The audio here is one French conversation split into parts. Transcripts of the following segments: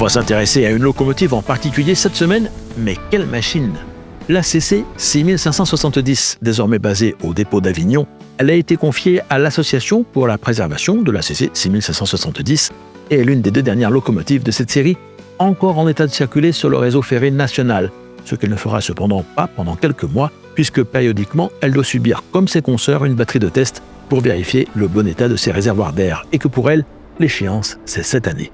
va s'intéresser à une locomotive en particulier cette semaine, mais quelle machine! La CC 6570, désormais basée au dépôt d'Avignon, elle a été confiée à l'Association pour la préservation de la CC 6570 et est l'une des 2 dernières locomotives de cette série encore en état de circuler sur le réseau ferré national, ce qu'elle ne fera cependant pas pendant quelques mois, puisque périodiquement, elle doit subir, comme ses consoeurs, une batterie de test pour vérifier le bon état de ses réservoirs d'air, et que pour elle, l'échéance, c'est cette année.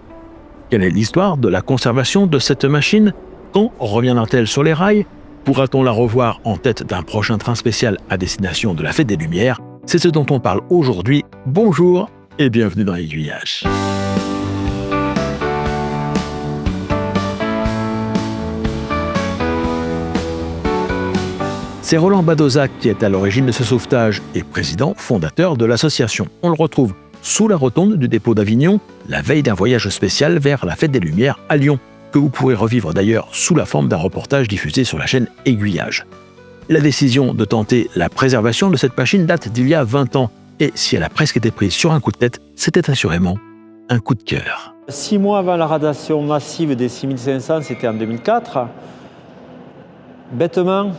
Quelle est l'histoire de la conservation de cette machine? Quand reviendra-t-elle sur les rails? Pourra-t-on la revoir en tête d'un prochain train spécial à destination de la Fête des Lumières? C'est ce dont on parle aujourd'hui. Bonjour et bienvenue dans Aiguillage. C'est Roland Badozac qui est à l'origine de ce sauvetage et président fondateur de l'association. On le retrouve sous la rotonde du dépôt d'Avignon, la veille d'un voyage spécial vers la Fête des Lumières à Lyon, que vous pourrez revivre d'ailleurs sous la forme d'un reportage diffusé sur la chaîne Aiguillage. La décision de tenter la préservation de cette machine date d'il y a 20 ans, et si elle a presque été prise sur un coup de tête, c'était assurément un coup de cœur. 6 mois avant la radiation massive des 6500, c'était en 2004. Bêtement,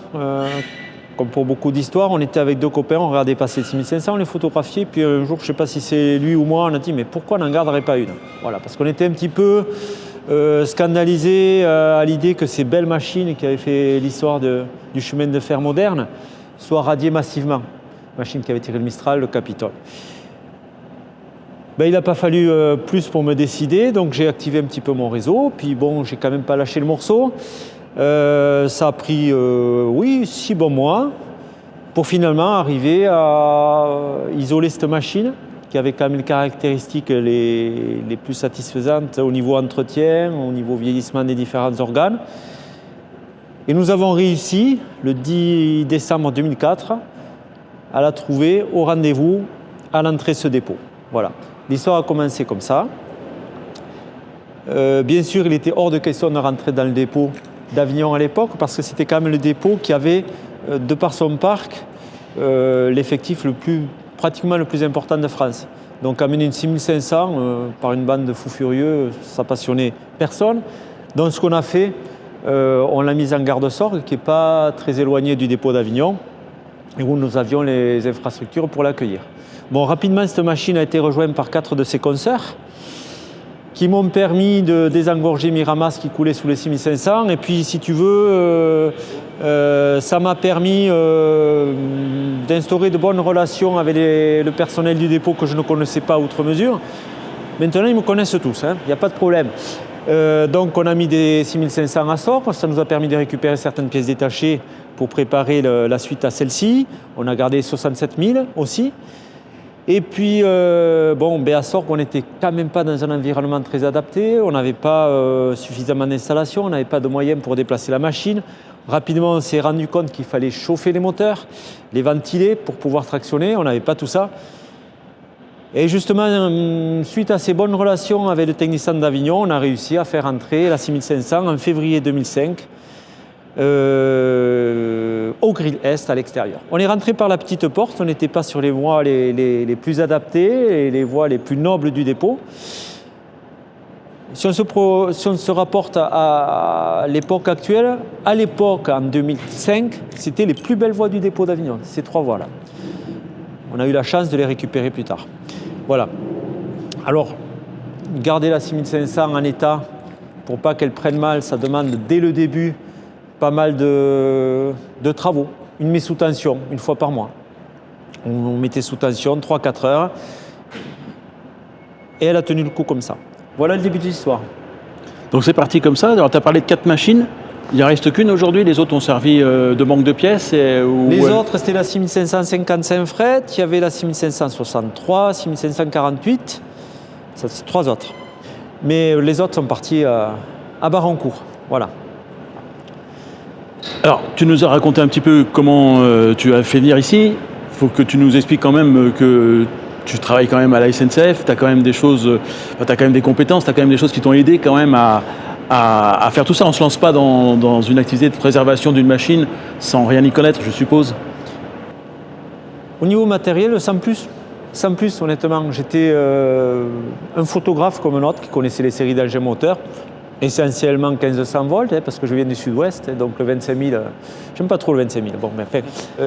comme pour beaucoup d'histoires, on était avec 2 copains, on regardait passer le 6500, on les photographiait, puis un jour, je ne sais pas si c'est lui ou moi, on a dit mais pourquoi on n'en garderait pas une? Voilà, parce qu'on était un petit peu scandalisés à l'idée que ces belles machines qui avaient fait l'histoire du chemin de fer moderne soient radiées massivement. Machine qui avait tiré le Mistral, le Capitole. Ben, il n'a pas fallu plus pour me décider, donc j'ai activé un petit peu mon réseau, puis bon, j'ai quand même pas lâché le morceau. Ça a pris, 6 bons mois pour finalement arriver à isoler cette machine qui avait quand même les caractéristiques les plus satisfaisantes au niveau entretien, au niveau vieillissement des différents organes. Et nous avons réussi, le 10 décembre 2004, à la trouver au rendez-vous à l'entrée de ce dépôt. Voilà. L'histoire a commencé comme ça. Bien sûr, il était hors de question de rentrer dans le dépôt d'Avignon à l'époque, parce que c'était quand même le dépôt qui avait, de par son parc, l'effectif pratiquement le plus important de France. Donc amener une 6500 par une bande de fous furieux, ça passionnait personne. Donc ce qu'on a fait, on l'a mise en garde-sorgue, qui n'est pas très éloignée du dépôt d'Avignon, et où nous avions les infrastructures pour l'accueillir. Bon, rapidement, cette machine a été rejointe par 4 de ses consoeurs, qui m'ont permis de désengorger mes ramasses qui coulaient sous les 6500. Et puis, si tu veux, ça m'a permis d'instaurer de bonnes relations avec le personnel du dépôt que je ne connaissais pas outre mesure. Maintenant, ils me connaissent tous, il n'y a pas de problème. Donc, on a mis des 6500 à sort. Ça nous a permis de récupérer certaines pièces détachées pour préparer la suite à celle-ci. On a gardé 67 000 aussi. Et puis, à Sorgue, on n'était quand même pas dans un environnement très adapté, on n'avait pas suffisamment d'installation, on n'avait pas de moyens pour déplacer la machine. Rapidement, on s'est rendu compte qu'il fallait chauffer les moteurs, les ventiler pour pouvoir tractionner, on n'avait pas tout ça. Et justement, suite à ces bonnes relations avec le technicien d'Avignon, on a réussi à faire entrer la 6500 en février 2005. Au grill Est à l'extérieur. On est rentré par la petite porte, on n'était pas sur les voies les plus adaptées et les voies les plus nobles du dépôt. Si on se rapporte à l'époque actuelle, à l'époque, en 2005, c'était les plus belles voies du dépôt d'Avignon, ces 3 voies-là. On a eu la chance de les récupérer plus tard. Voilà. Alors, garder la 6500 en état pour pas qu'elle prenne mal, ça demande dès le début pas mal de travaux. Une mise sous tension, une fois par mois. On mettait sous tension 3-4 heures. Et elle a tenu le coup comme ça. Voilà le début de l'histoire. Donc c'est parti comme ça. Alors tu as parlé de 4 machines. Il n'y en reste qu'une aujourd'hui. Les autres ont servi de manque de pièces. Les autres, c'était la 6555 fret. Il y avait la 6563, 6548. Ça, c'est 3 autres. Mais les autres sont partis à Barancourt. Voilà. Alors, tu nous as raconté un petit peu comment tu as fait venir ici. Il faut que tu nous expliques quand même que tu travailles quand même à la SNCF, tu as quand même des choses, tu as quand même des compétences, tu as quand même des choses qui t'ont aidé quand même à faire tout ça. On ne se lance pas dans une activité de préservation d'une machine sans rien y connaître, je suppose. Au niveau matériel, sans plus. Sans plus, honnêtement. J'étais un photographe comme un autre qui connaissait les séries d'engins moteurs. essentiellement 1500 volts, parce que je viens du sud-ouest, donc le 25 000, j'aime pas trop le 25 000. Bon, mais enfin,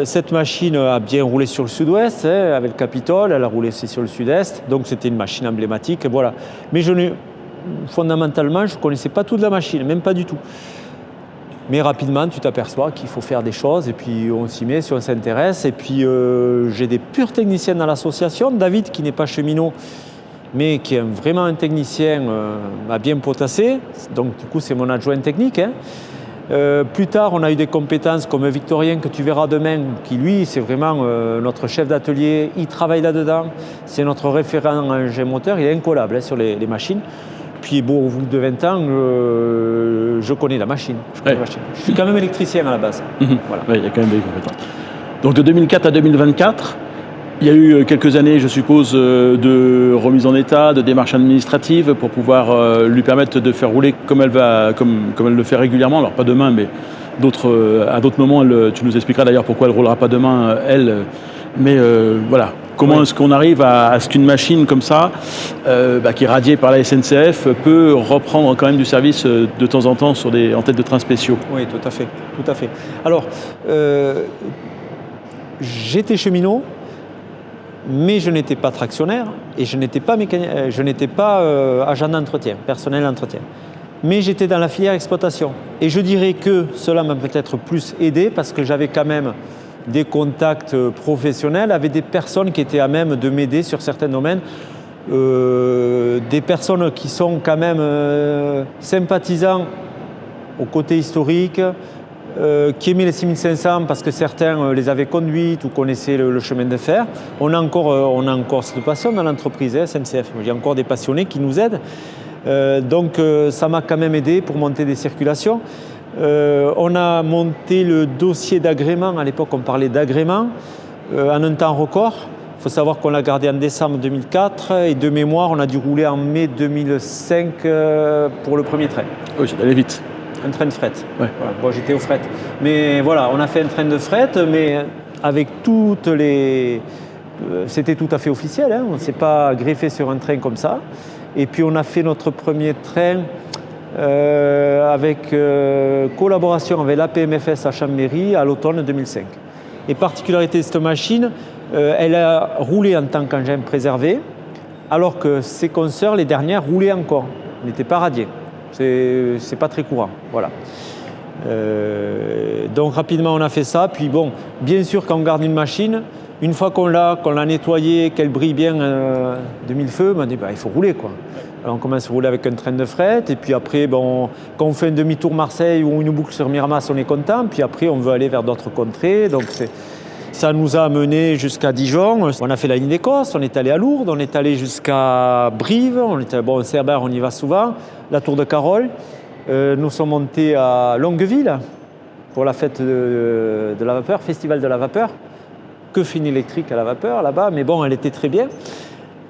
cette machine a bien roulé sur le sud-ouest, avec le Capitole, elle a roulé aussi sur le sud-est, donc c'était une machine emblématique, voilà. Mais fondamentalement, je ne connaissais pas toute la machine, même pas du tout. Mais rapidement, tu t'aperçois qu'il faut faire des choses, et puis on s'y met, si on s'intéresse. Et puis j'ai des purs techniciens dans l'association. David, qui n'est pas cheminot, mais qui est vraiment un technicien, m'a bien potassé. Donc du coup, c'est mon adjoint technique. Plus tard, on a eu des compétences comme Victorien, que tu verras demain, qui lui, c'est vraiment notre chef d'atelier. Il travaille là-dedans. C'est notre référent en engin moteur. Il est incollable sur les machines. Puis bon, au bout de 20 ans, je connais la machine. Je suis quand même électricien à la base. Voilà. Ouais, il y a quand même des compétences. Donc de 2004 à 2024, il y a eu quelques années, je suppose, de remise en état, de démarches administratives pour pouvoir lui permettre de faire rouler comme elle le fait régulièrement. Alors pas demain, mais à d'autres moments, tu nous expliqueras d'ailleurs pourquoi elle ne roulera pas demain, elle. Mais voilà, comment est-ce qu'on arrive à ce qu'une machine comme ça, qui est radiée par la SNCF, peut reprendre quand même du service de temps en temps en tête de trains spéciaux? Oui, tout à fait, tout à fait. Alors, j'étais cheminot, mais je n'étais pas tractionnaire et je n'étais pas agent d'entretien, personnel d'entretien. Mais j'étais dans la filière exploitation. Et je dirais que cela m'a peut-être plus aidé parce que j'avais quand même des contacts professionnels avec des personnes qui étaient à même de m'aider sur certains domaines, des personnes qui sont quand même sympathisants au côté historique, qui aimaient les 6500 parce que certains les avaient conduites ou connaissaient le chemin de fer. On a encore cette passion dans l'entreprise SNCF. Il y a encore des passionnés qui nous aident. Donc ça m'a quand même aidé pour monter des circulations. On a monté le dossier d'agrément, à l'époque on parlait d'agrément, en un temps record. Il faut savoir qu'on l'a gardé en décembre 2004 et de mémoire on a dû rouler en mai 2005 pour le premier train. Oui, c'est allé vite. Un train de fret. Ouais. Voilà. Bon, j'étais au fret. Mais voilà, on a fait un train de fret, mais avec toutes les... C'était tout à fait officiel, hein. On ne s'est pas greffé sur un train comme ça. Et puis on a fait notre premier train avec collaboration avec l'APMFS à Chambéry à l'automne 2005. Et particularité de cette machine, elle a roulé en tant qu'engin préservé, alors que ses consoeurs, les dernières, roulaient encore, n'étaient pas radiées. C'est pas très courant, voilà. Donc rapidement on a fait ça, puis bon, bien sûr quand on garde une machine, une fois qu'on l'a nettoyée, qu'elle brille bien de mille feux, on dit il faut rouler quoi. Alors on commence à rouler avec un train de fret, et puis après, quand on fait un demi-tour Marseille ou une boucle sur Miramas, on est content, puis après on veut aller vers d'autres contrées, donc ça nous a amené jusqu'à Dijon. On a fait la ligne d'Écosse, on est allé à Lourdes, on est allé jusqu'à Brive, Cerbère on y va souvent, la Tour de Carole. Nous sommes montés à Longueville pour la fête de la vapeur, festival de la vapeur. Que fait une électrique à la vapeur là-bas, mais bon, elle était très bien.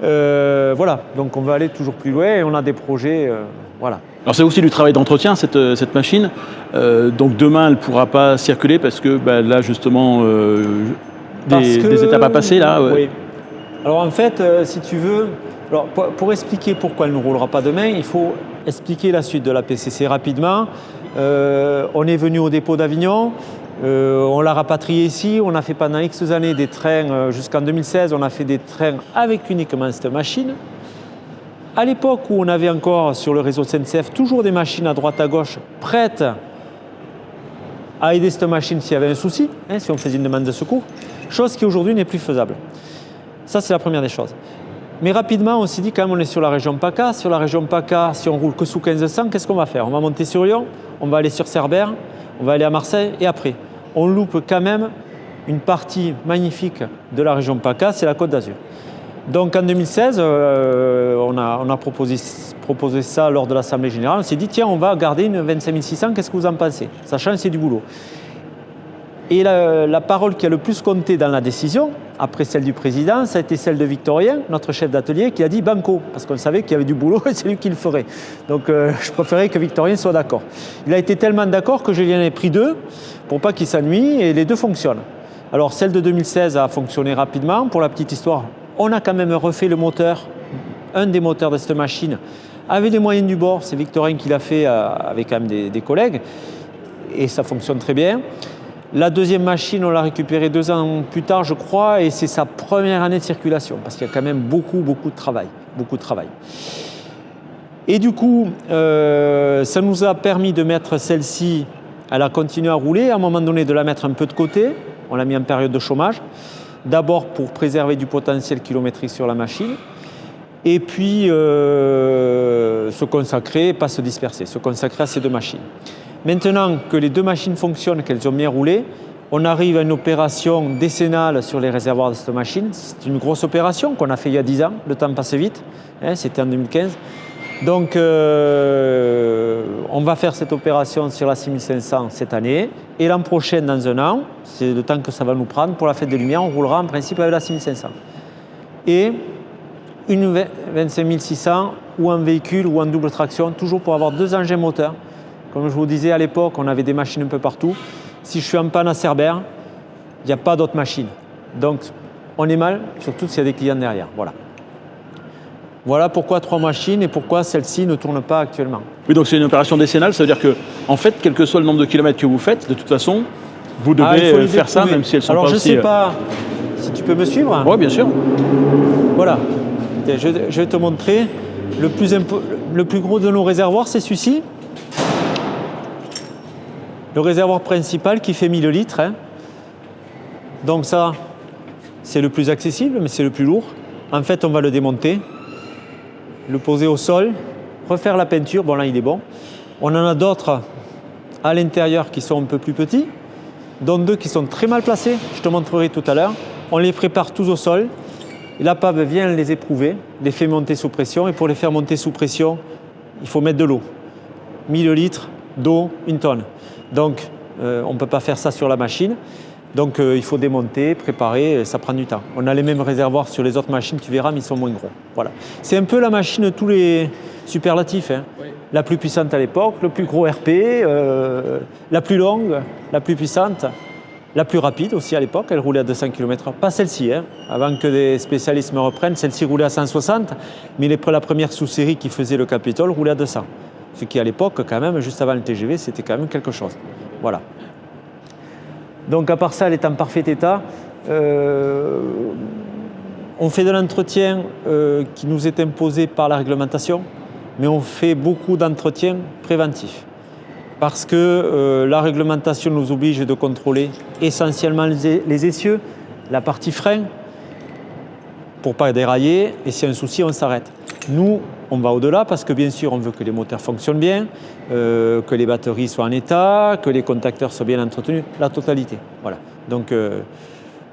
Voilà, donc on va aller toujours plus loin et on a des projets, voilà. Alors c'est aussi du travail d'entretien cette machine, donc demain elle ne pourra pas circuler parce que là justement des étapes à passer là. Oui. Alors en fait, si tu veux, alors pour expliquer pourquoi elle ne roulera pas demain, il faut expliquer la suite de la PCC rapidement. On est venu au dépôt d'Avignon. On l'a rapatrié ici, on a fait pendant X années des trains, jusqu'en 2016, on a fait des trains avec uniquement cette machine. À l'époque où on avait encore sur le réseau SNCF toujours des machines à droite à gauche prêtes à aider cette machine s'il y avait un souci, si on faisait une demande de secours, chose qui aujourd'hui n'est plus faisable. Ça c'est la première des choses. Mais rapidement on s'est dit quand même on est sur la région PACA, si on roule que sous 1500, qu'est-ce qu'on va faire? On va monter sur Lyon, on va aller sur Cerbère, on va aller à Marseille et après, on loupe quand même une partie magnifique de la région PACA, c'est la Côte d'Azur. Donc en 2016, on a proposé ça lors de l'Assemblée Générale. On s'est dit, tiens, on va garder une 25 600, qu'est-ce que vous en pensez? Sachant que c'est du boulot. Et la parole qui a le plus compté dans la décision, après celle du président, ça a été celle de Victorien, notre chef d'atelier, qui a dit banco, parce qu'on savait qu'il y avait du boulot et c'est lui qui le ferait. Donc je préférais que Victorien soit d'accord. Il a été tellement d'accord que je lui en ai pris deux, pour pas qu'il s'ennuie, et les deux fonctionnent. Alors celle de 2016 a fonctionné rapidement. Pour la petite histoire, on a quand même refait le moteur, un des moteurs de cette machine, avec les moyens du bord. C'est Victorin qui l'a fait avec quand même des collègues et ça fonctionne très bien. La deuxième machine, on l'a récupérée 2 ans plus tard, je crois, et c'est sa première année de circulation parce qu'il y a quand même beaucoup de travail. Et du coup, ça nous a permis de mettre celle-ci, elle a continué à rouler, à un moment donné de la mettre un peu de côté, on l'a mis en période de chômage, d'abord pour préserver du potentiel kilométrique sur la machine, et puis se consacrer, pas se disperser, se consacrer à ces 2 machines. Maintenant que les 2 machines fonctionnent, qu'elles ont bien roulé, on arrive à une opération décennale sur les réservoirs de cette machine. C'est une grosse opération qu'on a fait il y a 10 ans, le temps passait vite, hein, c'était en 2015. Donc on va faire cette opération sur la 6500 cette année et l'an prochain dans 1 an, c'est le temps que ça va nous prendre pour la fête des Lumières, on roulera en principe avec la 6500. Et une 25600 ou en véhicule ou en double traction, toujours pour avoir 2 engins moteurs. Comme je vous disais à l'époque, on avait des machines un peu partout. Si je suis en panne à Cerbère, il n'y a pas d'autres machines. Donc on est mal, surtout s'il y a des clients derrière. Voilà pourquoi 3 machines et pourquoi celle-ci ne tourne pas actuellement. Oui, donc c'est une opération décennale, ça veut dire que, en fait, quel que soit le nombre de kilomètres que vous faites, de toute façon, vous devez faire ça, même si elles sont Alors, pas aussi... je ne sais pas si tu peux me suivre. Oui, bien sûr. Voilà. Je vais te montrer. Le plus gros de nos réservoirs, c'est celui-ci. Le réservoir principal qui fait 1000 litres. Hein. Donc ça, c'est le plus accessible, mais c'est le plus lourd. En fait, on va le démonter, le poser au sol, refaire la peinture. Bon, là, il est bon. On en a d'autres à l'intérieur qui sont un peu plus petits, dont 2 qui sont très mal placés. Je te montrerai tout à l'heure. On les prépare tous au sol. La pave vient les éprouver, les fait monter sous pression. Et pour les faire monter sous pression, il faut mettre de l'eau. 1000 litres d'eau, 1 tonne. Donc, on ne peut pas faire ça sur la machine. Donc, il faut démonter, préparer, ça prend du temps. On a les mêmes réservoirs sur les autres machines, tu verras, mais ils sont moins gros. Voilà. C'est un peu la machine de tous les superlatifs. Hein. Oui. La plus puissante à l'époque, le plus gros RP, la plus longue, la plus puissante, la plus rapide aussi à l'époque. Elle roulait à 200 km/h. Pas celle-ci, hein. Avant que des spécialistes me reprennent, celle-ci roulait à 160, mais la première sous-série qui faisait le Capitole roulait à 200. Ce qui à l'époque, quand même, juste avant le TGV, c'était quand même quelque chose. Voilà. Donc à part ça, elle est en parfait état. On fait de l'entretien qui nous est imposé par la réglementation, mais on fait beaucoup d'entretien préventif. Parce que la réglementation nous oblige de contrôler essentiellement les essieux, la partie frein, pour ne pas dérailler, et s'il y a un souci, on s'arrête. Nous, on va au-delà parce que bien sûr, on veut que les moteurs fonctionnent bien, que les batteries soient en état, que les contacteurs soient bien entretenus, la totalité. Voilà. Donc,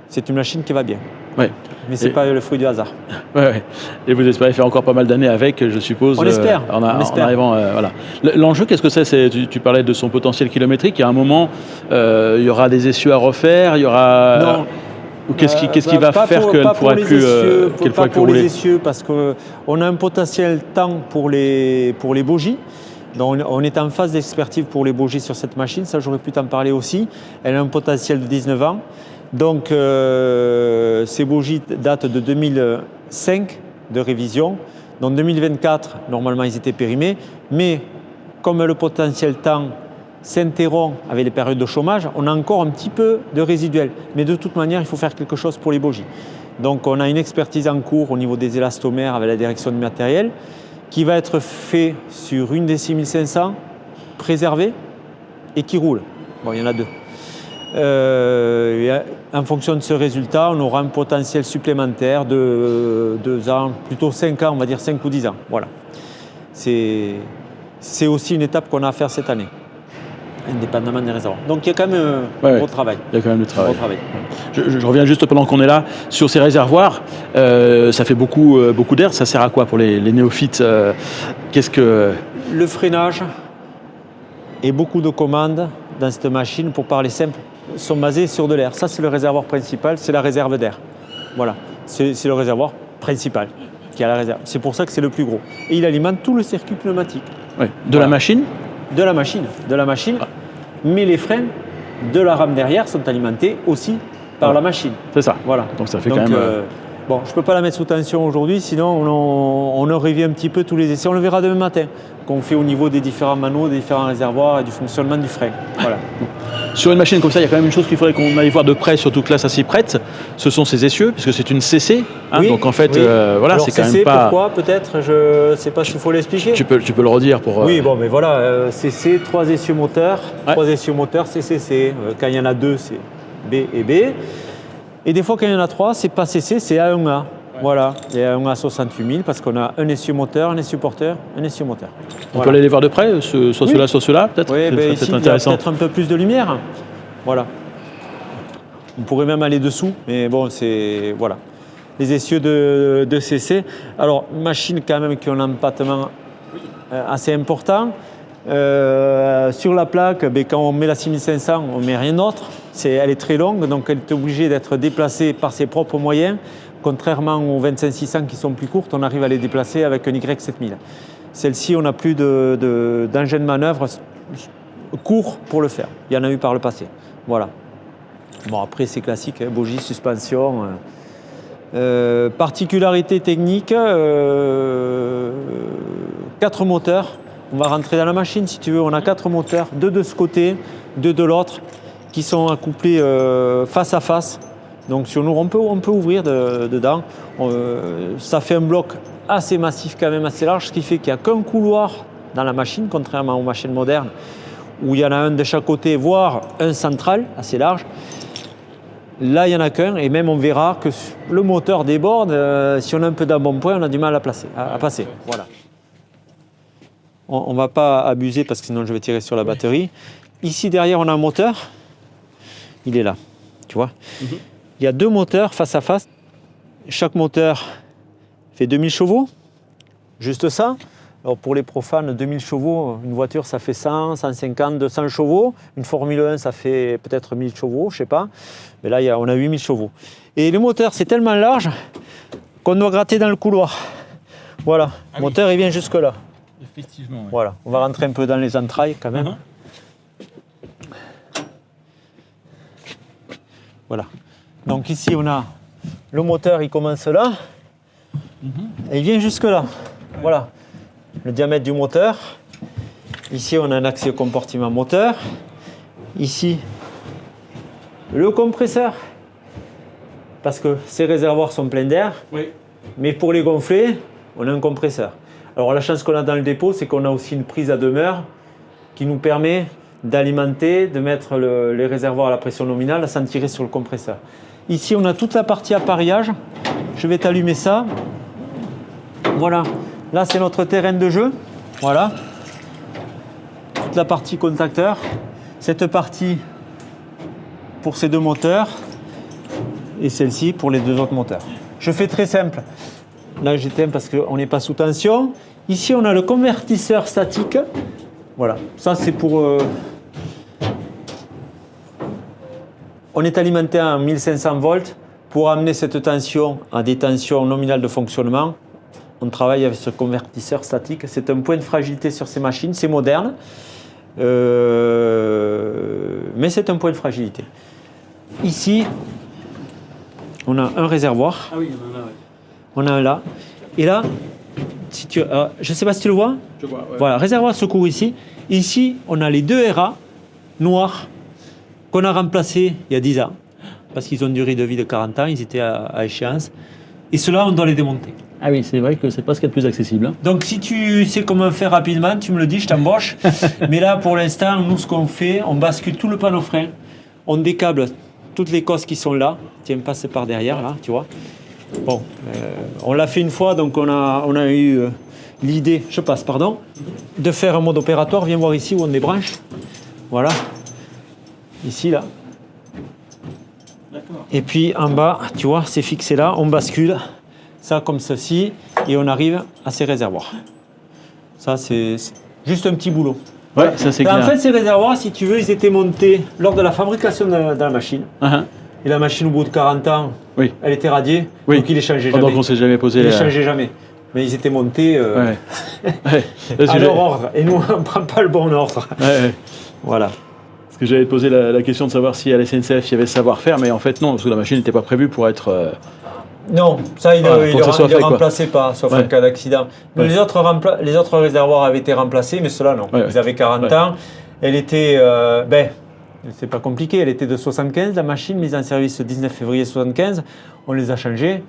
c'est une machine qui va bien. Ouais. Mais ce n'est pas le fruit du hasard. Ouais. Et vous espérez faire encore pas mal d'années avec, je suppose. On espère. En arrivant, voilà. L'enjeu, qu'est-ce que c'est, tu parlais de son potentiel kilométrique. Il y a un moment, il y aura des essieux à refaire, il y aura... Non. Ou qu'est-ce qui va faire qu'elle ne pourra plus rouler? Pas pour les essieux, parce qu'on a un potentiel temps pour les bogies. Donc on est en phase d'expertise pour les bogies sur cette machine, ça j'aurais pu t'en parler aussi. Elle a un potentiel de 19 ans. Donc ces bogies datent de 2005 de révision. Donc 2024, normalement ils étaient périmés. Mais comme le potentiel temps s'interrompt avec les périodes de chômage, on a encore un petit peu de résiduel. Mais de toute manière, il faut faire quelque chose pour les bogies. Donc on a une expertise en cours au niveau des élastomères avec la direction du matériel qui va être fait sur une des 6500 préservée et qui roule. Bon, il y en a 2. En fonction de ce résultat, on aura un potentiel supplémentaire de 2 ans, plutôt 5 ans, on va dire 5 ou 10 ans. Voilà. C'est aussi une étape qu'on a à faire cette année, indépendamment des réservoirs. Donc il y a quand même un gros travail. Il y a quand même du travail. Je reviens juste pendant qu'on est là sur ces réservoirs. Ça fait beaucoup d'air. Ça sert à quoi pour les néophytes? Qu'est-ce que... Le freinage et beaucoup de commandes dans cette machine, pour parler simple, sont basées sur de l'air. Ça, c'est le réservoir principal, c'est la réserve d'air. Voilà, c'est le réservoir principal qui a la réserve. C'est pour ça que c'est le plus gros. Et il alimente tout le circuit pneumatique. Oui. La machine? De la machine. Ah. Mais les freins de la rame derrière sont alimentés aussi par la machine. C'est ça. Voilà. Donc ça fait quand même... Bon, je ne peux pas la mettre sous tension aujourd'hui, sinon on revient un petit peu tous les essais. On le verra demain matin, qu'on fait au niveau des différents manos, des différents réservoirs et du fonctionnement du frein. Voilà. Sur une machine comme ça, il y a quand même une chose qu'il faudrait qu'on aille voir de près, surtout que là, ça s'y prête. Ce sont ces essieux, puisque c'est une CC. Hein, Oui, donc en fait, oui. voilà, Alors, c'est quand CC, même pas. Pourquoi peut-être, je ne sais pas s'il faut l'expliquer. Tu peux le redire pour. Oui, bon, mais voilà, CC, 3 essieux moteurs, Ouais. 3 essieux moteurs, c'est CC. Quand il y en a 2, c'est B et B. Et des fois, quand il y en a 3, c'est pas CC, c'est A1A. Voilà, il y a un A 68 000 parce qu'on a un essieu moteur, un essieu porteur, un essieu moteur. On Voilà. peut aller les voir de près, soit Oui. ceux-là, soit ceux-là, peut-être. Oui, Ça ben serait ici, peut-être il y a intéressant. peut-être un peu plus de lumière. Voilà. On pourrait même aller dessous, mais bon, c'est. Voilà. Les essieux de CC. Alors, machine quand même qui a un empattement assez important. Sur la plaque, ben, quand on met la 6500, on ne met rien d'autre. Elle est très longue, donc elle est obligée d'être déplacée par ses propres moyens. Contrairement aux 25600 qui sont plus courtes, on arrive à les déplacer avec un Y7000. Celle-ci, on n'a plus d'engin de manœuvre court pour le faire. Il y en a eu par le passé. Voilà. Bon, après, c'est classique, hein, bogie, suspension. Particularité technique, 4 moteurs. On va rentrer dans la machine si tu veux. On a 4 moteurs, 2 de ce côté, 2 de l'autre, qui sont accouplés face à face. Donc sur nous, on peut ouvrir dedans. Ça fait un bloc assez massif, quand même assez large, ce qui fait qu'il n'y a qu'un couloir dans la machine, contrairement aux machines modernes, où il y en a un de chaque côté, voire un central assez large. Là, il n'y en a qu'un, et même on verra que le moteur déborde. Si on a un peu d'embonpoint, on a du mal à passer. Voilà. On ne va pas abuser parce que sinon je vais tirer sur la batterie. Ici, derrière, on a un moteur. Il est là, tu vois. Il y a 2 moteurs face à face. Chaque moteur fait 2000 chevaux, juste ça. Alors pour les profanes, 2000 chevaux, une voiture ça fait 100, 150, 200 chevaux. Une Formule 1 ça fait peut-être 1000 chevaux, je ne sais pas. Mais là on a 8000 chevaux. Et le moteur c'est tellement large qu'on doit gratter dans le couloir. Voilà, le moteur il vient jusque là. Effectivement. Ouais. Voilà, on va rentrer un peu dans les entrailles quand même. Voilà. Donc ici on a le moteur, il commence là. Et il vient jusque là. Voilà. Le diamètre du moteur. Ici on a un accès au compartiment moteur. Ici le compresseur. Parce que ces réservoirs sont pleins d'air. Oui. Mais pour les gonfler, on a un compresseur. Alors la chance qu'on a dans le dépôt, c'est qu'on a aussi une prise à demeure qui nous permet d'alimenter, de mettre les réservoirs à la pression nominale sans tirer sur le compresseur. Ici, on a toute la partie appareillage. Je vais t'allumer ça. Voilà. Là, c'est notre terrain de jeu. Voilà. Toute la partie contacteur. Cette partie pour ces 2 moteurs. Et celle-ci pour les 2 autres moteurs. Je fais très simple. Là, j'éteins parce qu'on n'est pas sous tension. Ici, on a le convertisseur statique. Voilà. Ça, c'est pour... On est alimenté à 1500 volts. Pour amener cette tension à des tensions nominales de fonctionnement, on travaille avec ce convertisseur statique. C'est un point de fragilité sur ces machines. C'est moderne. Mais c'est un point de fragilité. Ici, on a un réservoir. Ah oui, il y en a là, ouais. On a un là. Et là, si tu, je ne sais pas si tu le vois. Je vois, ouais. Voilà, réservoir secours ici. Et ici, on a les 2 RA noirs qu'on a remplacés il y a 10 ans. Parce qu'ils ont une durée de vie de 40 ans, ils étaient à échéance. Et ceux-là, on doit les démonter. Ah oui, c'est vrai que c'est pas ce qu'il y a de plus accessible. Hein. Donc si tu sais comment faire rapidement, tu me le dis, je t'embauche. Mais là, pour l'instant, nous, ce qu'on fait, on bascule tout le panneau frein. On décable toutes les cosses qui sont là. Tiens, passe par derrière, là, tu vois. Bon, on l'a fait une fois, donc on a eu l'idée, de faire un mode opératoire. Viens voir ici où on débranche. Voilà. Ici, là. D'accord. Et puis en bas, tu vois, c'est fixé là. On bascule ça comme ceci et on arrive à ces réservoirs. Ça, c'est juste un petit boulot. Ouais, ça c'est En clair. fait, ces réservoirs, si tu veux, ils étaient montés lors de la fabrication de la machine. Et la machine, au bout de 40 ans, Oui. elle était radiée, Oui. donc il les changeait Oh, jamais. donc on s'est jamais posé. Il les changeait jamais. Mais ils étaient montés Ouais. Ouais. à leur ordre. Et nous, on ne prend pas le bon ordre. Ouais. Voilà. Parce que j'allais te poser la question de savoir si à la SNCF il y avait le savoir-faire, mais en fait non, parce que la machine n'était pas prévue pour être Non, ça il Voilà, ne pour que ça soit fait, quoi. remplaçait pas, sauf Ouais. en cas d'accident. Ouais. Les autres réservoirs avaient été remplacés, mais ceux-là non. Ouais, Ils avaient 40 ouais. ans. Elle était, c'est pas compliqué, elle était de 75, la machine mise en service le 19 février 75. On les a changés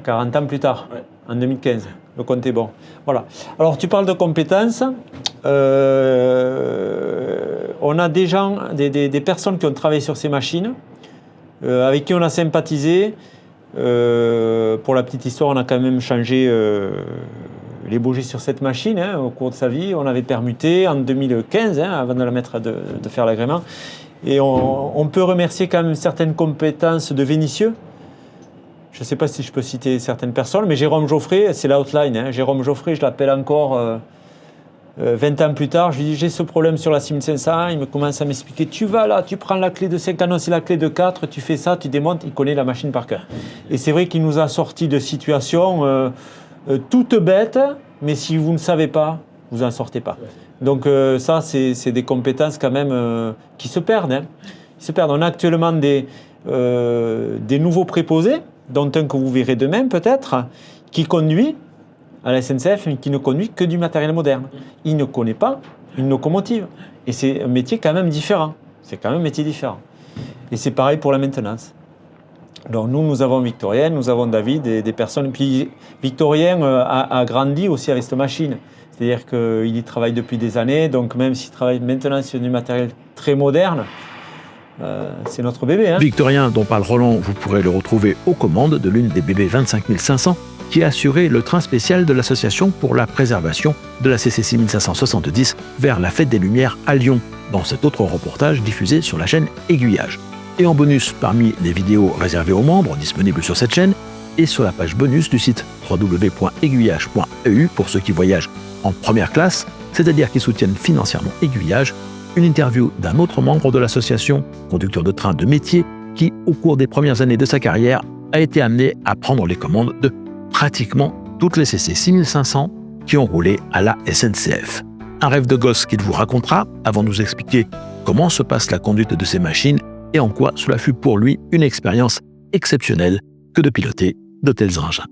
40 ans plus tard, Ouais. en 2015. Le compte est bon. Voilà. Alors tu parles de compétences. On a des gens, des personnes qui ont travaillé sur ces machines, avec qui on a sympathisé. Pour la petite histoire, on a quand même changé les bougies sur cette machine au cours de sa vie. On avait permuté en 2015, avant de la mettre de faire l'agrément. Et on peut remercier quand même certaines compétences de Vénitieux. Je ne sais pas si je peux citer certaines personnes, mais Jérôme Geoffrey, c'est l'outline. Jérôme Geoffrey, je l'appelle encore 20 ans plus tard. Je lui dis, j'ai ce problème sur la 6500. Il me commence à m'expliquer, tu vas là, tu prends la clé de 5, non, c'est la clé de 4, tu fais ça, tu démontes. Il connaît la machine par cœur. Et c'est vrai qu'il nous a sorti de situations toutes bêtes, mais si vous ne savez pas, vous n'en sortez pas. Donc ça, c'est des compétences quand même qui se perdent. Ils se perdent. On a actuellement des nouveaux préposés, dont un que vous verrez demain peut-être, qui conduit à la SNCF, mais qui ne conduit que du matériel moderne. Il ne connaît pas une locomotive. Et c'est un métier quand même différent. C'est quand même un métier différent. Et c'est pareil pour la maintenance. Donc nous avons Victorien, nous avons David, des personnes. Puis Victorien a grandi aussi avec cette machine. C'est-à-dire qu'il y travaille depuis des années, donc même s'il travaille maintenant sur du matériel très moderne, c'est notre bébé. Victorien, dont parle Roland, vous pourrez le retrouver aux commandes de l'une des BB 25500 qui a assuré le train spécial de l'association pour la préservation de la CC 6570 vers la Fête des Lumières à Lyon, dans cet autre reportage diffusé sur la chaîne Aiguillage. Et en bonus, parmi les vidéos réservées aux membres disponibles sur cette chaîne et sur la page bonus du site www.aiguillage.eu pour ceux qui voyagent en première classe, c'est-à-dire qui soutiennent financièrement Aiguillage, une interview d'un autre membre de l'association, conducteur de train de métier, qui, au cours des premières années de sa carrière, a été amené à prendre les commandes de pratiquement toutes les CC 6500 qui ont roulé à la SNCF. Un rêve de gosse qu'il vous racontera avant de nous expliquer comment se passe la conduite de ces machines et en quoi cela fut pour lui une expérience exceptionnelle que de piloter de tels engins.